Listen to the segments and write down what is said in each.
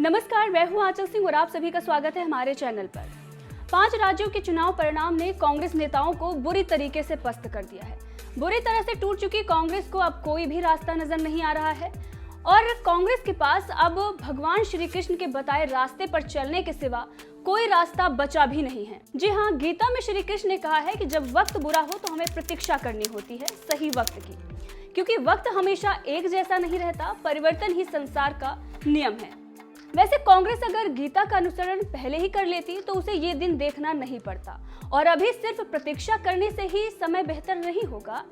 नमस्कार, मैं हूं आंचल सिंह और आप सभी का स्वागत है हमारे चैनल पर। 5 राज्यों के चुनाव परिणाम ने कांग्रेस नेताओं को बुरी तरीके से पस्त कर दिया है। बुरी तरह से टूट चुकी कांग्रेस को अब कोई भी रास्ता नजर नहीं आ रहा है और कांग्रेस के पास अब भगवान श्री कृष्ण के बताए रास्ते पर चलने के सिवा कोई रास्ता बचा भी नहीं है। जी हाँ, गीता में श्री कृष्ण ने कहा है कि जब वक्त बुरा हो तो हमें प्रतीक्षा करनी होती है सही वक्त की, क्योंकि वक्त हमेशा एक जैसा नहीं रहता, परिवर्तन ही संसार का नियम है। वैसे कांग्रेस अगर गीता का अनुसरण पहले ही कर लेती तो उसे ये दिन देखना नहीं पड़ता और अभी सिर्फ प्रतीक्षा करने से ही समय बेहतर नहीं होगा,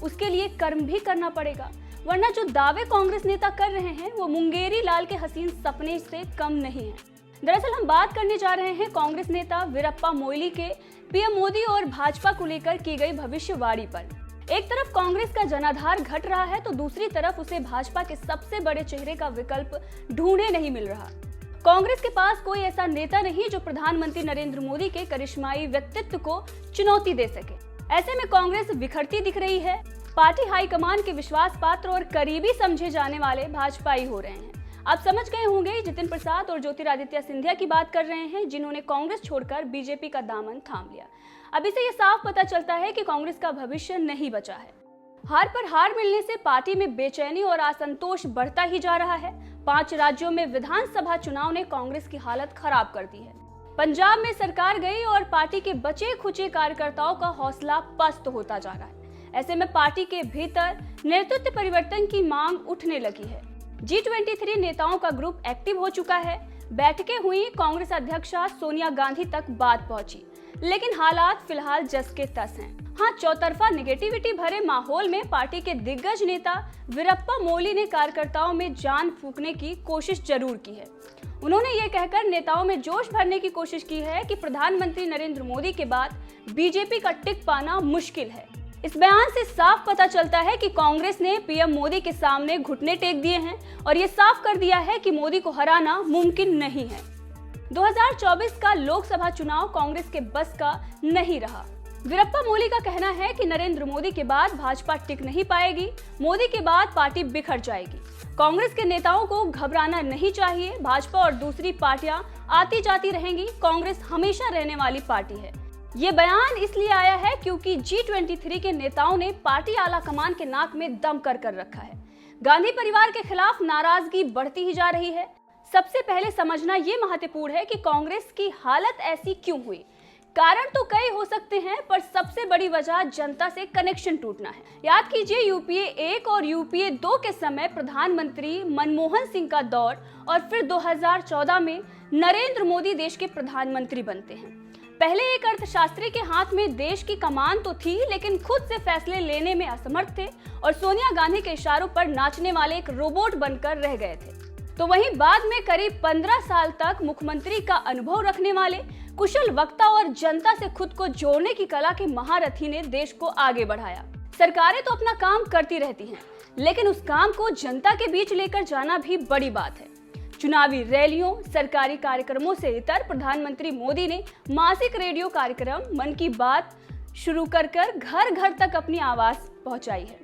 उसके लिए कर्म भी करना पड़ेगा। वरना जो दावे कांग्रेस नेता कर रहे हैं वो मुंगेरी लाल के हसीन सपने से कम नहीं है। दरअसल हम बात करने जा रहे हैं कांग्रेस नेता वीरप्पा मोइली के पीएम मोदी और भाजपा को लेकर की गई भविष्यवाणी पर। एक तरफ कांग्रेस का जनाधार घट रहा है तो दूसरी तरफ उसे भाजपा के सबसे बड़े चेहरे का विकल्प ढूंढे नहीं मिल रहा। कांग्रेस के पास कोई ऐसा नेता नहीं जो प्रधानमंत्री नरेंद्र मोदी के करिश्माई व्यक्तित्व को चुनौती दे सके। ऐसे में कांग्रेस बिखरती दिख रही है। पार्टी हाईकमान के विश्वास पात्र और करीबी समझे जाने वाले भाजपाई हो रहे हैं। आप समझ गए होंगे जितिन प्रसाद और ज्योतिरादित्य सिंधिया की बात कर रहे हैं, जिन्होंने कांग्रेस छोड़कर बीजेपी का दामन थाम लिया। अब इसे ये साफ पता चलता है कि कांग्रेस का भविष्य नहीं बचा है। हार पर हार मिलने से पार्टी में बेचैनी और असंतोष बढ़ता ही जा रहा है। 5 राज्यों में विधानसभा चुनाव ने कांग्रेस की हालत खराब कर दी है। पंजाब में सरकार गई और पार्टी के बचे खुचे कार्यकर्ताओं का हौसला पस्त होता जा रहा है। ऐसे में पार्टी के भीतर नेतृत्व परिवर्तन की मांग उठने लगी है। G23 नेताओं का ग्रुप एक्टिव हो चुका है। बैठकें हुई, कांग्रेस अध्यक्षा सोनिया गांधी तक बात पहुंची, लेकिन हालात फिलहाल जस के तस हैं। हाँ, चौतरफा निगेटिविटी भरे माहौल में पार्टी के दिग्गज नेता वीरप्पा मोइली ने कार्यकर्ताओं में जान फूंकने की कोशिश जरूर की है। उन्होंने ये कहकर नेताओं में जोश भरने की कोशिश की है कि प्रधानमंत्री नरेंद्र मोदी के बाद बीजेपी का टिक पाना मुश्किल है। इस बयान से साफ पता चलता है कि कांग्रेस ने पीएम मोदी के सामने घुटने टेक दिए हैं और ये साफ कर दिया है कि मोदी को हराना मुमकिन नहीं है। 2024 का लोकसभा चुनाव कांग्रेस के बस का नहीं रहा। वीरप्पा मोइली का कहना है कि नरेंद्र मोदी के बाद भाजपा टिक नहीं पाएगी, मोदी के बाद पार्टी बिखर जाएगी। कांग्रेस के नेताओं को घबराना नहीं चाहिए। भाजपा और दूसरी पार्टियां आती जाती रहेंगी, कांग्रेस हमेशा रहने वाली पार्टी है। ये बयान इसलिए आया है क्योंकि G23 के नेताओं ने पार्टी आला कमान के नाक में दम कर रखा है। गांधी परिवार के खिलाफ नाराजगी बढ़ती ही जा रही है। सबसे पहले समझना ये महत्वपूर्ण है कि कांग्रेस की हालत ऐसी क्यों हुई। कारण तो कई हो सकते हैं, पर सबसे बड़ी वजह जनता से कनेक्शन टूटना है। याद कीजिए, यूपीए 1 और यूपीए 2 के समय प्रधानमंत्री मनमोहन सिंह का दौर और फिर 2014 में नरेंद्र मोदी देश के प्रधानमंत्री बनते हैं। पहले एक अर्थशास्त्री के हाथ में देश की कमान तो थी, लेकिन खुद से फैसले लेने में असमर्थ थे और सोनिया गांधी के इशारों पर नाचने वाले एक रोबोट बनकर रह गए थे। तो वहीं बाद में करीब 15 साल तक मुख्यमंत्री का अनुभव रखने वाले कुशल वक्ता और जनता से खुद को जोड़ने की कला के महारथी ने देश को आगे बढ़ाया। सरकारें तो अपना काम करती रहती हैं, लेकिन उस काम को जनता के बीच लेकर जाना भी बड़ी बात है। चुनावी रैलियों, सरकारी कार्यक्रमों से इतर प्रधानमंत्री मोदी ने मासिक रेडियो कार्यक्रम मन की बात शुरू कर घर घर तक अपनी आवाज पहुंचाई है।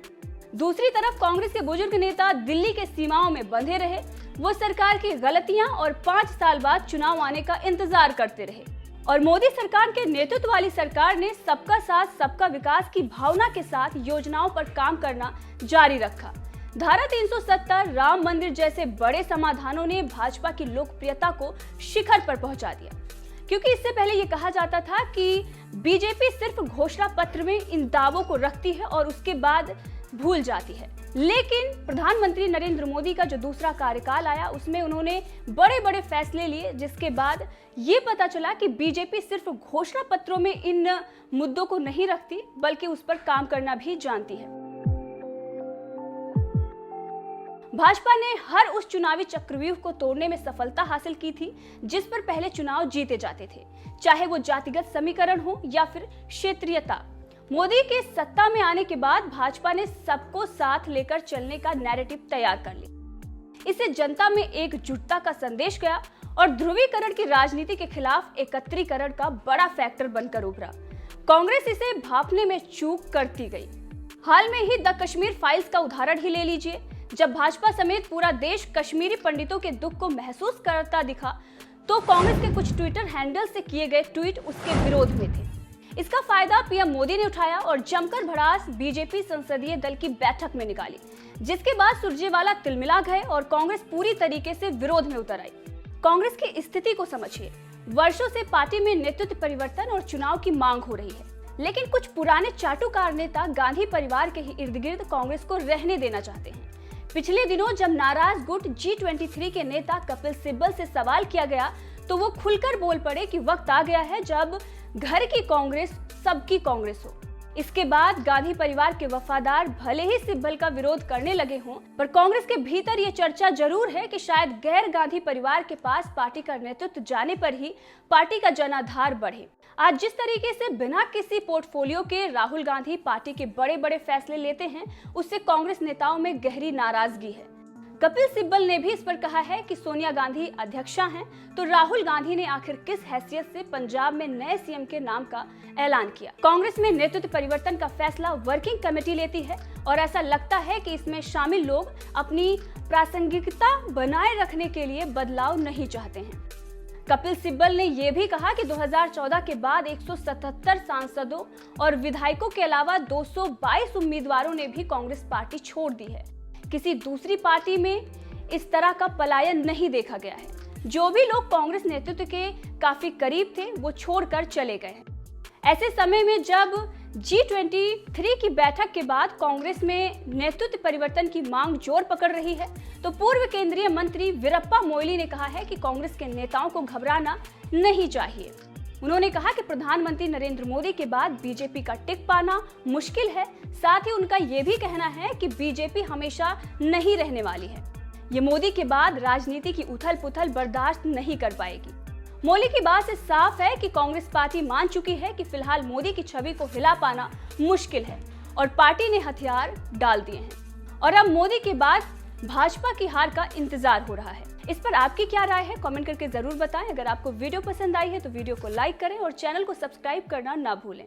दूसरी तरफ कांग्रेस के बुजुर्ग नेता दिल्ली के सीमाओं में बंधे रहे। वो सरकार की गलतियां और 5 साल बाद चुनाव आने का इंतजार करते रहे और मोदी सरकार के नेतृत्व वाली सरकार ने सबका साथ सबका विकास की भावना के साथ योजनाओं पर काम करना जारी रखा। धारा 370, राम मंदिर जैसे बड़े समाधानों ने भाजपा की लोकप्रियता को शिखर पर पहुंचा दिया, क्योंकि इससे पहले ये कहा जाता था कि बीजेपी सिर्फ घोषणा पत्र में इन दावों को रखती है और उसके बाद भूल जाती है। लेकिन प्रधानमंत्री नरेंद्र मोदी का जो दूसरा कार्यकाल आया उसमें उन्होंने बड़े बड़े फैसले लिए, जिसके बाद ये पता चला कि बीजेपी सिर्फ घोषणा पत्रों में इन मुद्दों को नहीं रखती, बल्कि उस पर काम करना भी जानती है। भाजपा ने हर उस चुनावी चक्रव्यूह को तोड़ने में सफलता हासिल की थी जिस पर पहले चुनाव जीते जाते थे, चाहे वो जातिगत समीकरण हो या फिर क्षेत्रीयता। मोदी के सत्ता में आने के बाद भाजपा ने सबको साथ लेकर चलने का नैरेटिव तैयार कर लिया। इससे जनता में एकजुटता का संदेश गया और ध्रुवीकरण की राजनीति के खिलाफ एकत्रीकरण का बड़ा फैक्टर बनकर उभरा। कांग्रेस इसे भांपने में चूक करती गई। हाल में ही द कश्मीर फाइल्स का उदाहरण ही ले लीजिए। जब भाजपा समेत पूरा देश कश्मीरी पंडितों के दुख को महसूस करता दिखा, तो कांग्रेस के कुछ ट्विटर हैंडल से किए गए ट्वीट उसके विरोध में थे। इसका फायदा पीएम मोदी ने उठाया और जमकर भड़ास बीजेपी संसदीय दल की बैठक में निकाली, जिसके बाद सुरजेवाला तिलमिला गए और कांग्रेस पूरी तरीके से विरोध में उतर आई। कांग्रेस की स्थिति को समझिए। वर्षों से पार्टी में नेतृत्व परिवर्तन और चुनाव की मांग हो रही है, लेकिन कुछ पुराने चाटुकार नेता गांधी परिवार के ही इर्द गिर्द कांग्रेस को रहने देना चाहते हैं। पिछले दिनों जब नाराज गुट G23 के नेता कपिल सिब्बल से सवाल किया गया, तो वो खुलकर बोल पड़े कि वक्त आ गया है जब घर की कांग्रेस सबकी कांग्रेस हो। इसके बाद गांधी परिवार के वफादार भले ही सिब्बल का विरोध करने लगे हों, पर कांग्रेस के भीतर ये चर्चा जरूर है कि शायद गैर गांधी परिवार के पास पार्टी का नेतृत्व जाने पर ही पार्टी का जनाधार बढ़े। आज जिस तरीके से बिना किसी पोर्टफोलियो के राहुल गांधी पार्टी के बड़े बड़े फैसले लेते हैं, उससे कांग्रेस नेताओं में गहरी नाराजगी है। कपिल सिब्बल ने भी इस पर कहा है कि सोनिया गांधी अध्यक्षा हैं, तो राहुल गांधी ने आखिर किस हैसियत से पंजाब में नए सीएम के नाम का ऐलान किया। कांग्रेस में नेतृत्व परिवर्तन का फैसला वर्किंग कमेटी लेती है और ऐसा लगता है कि इसमें शामिल लोग अपनी प्रासंगिकता बनाए रखने के लिए बदलाव नहीं चाहते हैं। कपिल सिब्बल ने यह भी कहा कि 2014 के बाद 177 सांसदों और विधायकों के अलावा 222 उम्मीदवारों ने भी कांग्रेस पार्टी छोड़ दी है। किसी दूसरी पार्टी में इस तरह का पलायन नहीं देखा गया है। जो भी लोग कांग्रेस नेतृत्व के काफी करीब थे, वो छोड़कर चले गए हैं। ऐसे समय में जब G23 की बैठक के बाद कांग्रेस में नेतृत्व परिवर्तन की मांग जोर पकड़ रही है, तो पूर्व केंद्रीय मंत्री वीरप्पा मोइली ने कहा है कि कांग्रेस के नेताओं को घबराना नहीं चाहिए। उन्होंने कहा कि प्रधानमंत्री नरेंद्र मोदी के बाद बीजेपी का टिक पाना मुश्किल है। साथ ही उनका ये भी कहना है कि बीजेपी हमेशा नहीं रहने वाली है। ये मोदी के बाद राजनीति की उथल पुथल बर्दाश्त नहीं कर पाएगी। मोदी की बात से साफ है कि कांग्रेस पार्टी मान चुकी है कि फिलहाल मोदी की छवि को हिला पाना मुश्किल है और पार्टी ने हथियार डाल दिए हैं और अब मोदी के बाद भाजपा की हार का इंतजार हो रहा है। इस पर आपकी क्या राय है, कमेंट करके जरूर बताएं। अगर आपको वीडियो पसंद आई है तो वीडियो को लाइक करें और चैनल को सब्सक्राइब करना ना भूलें।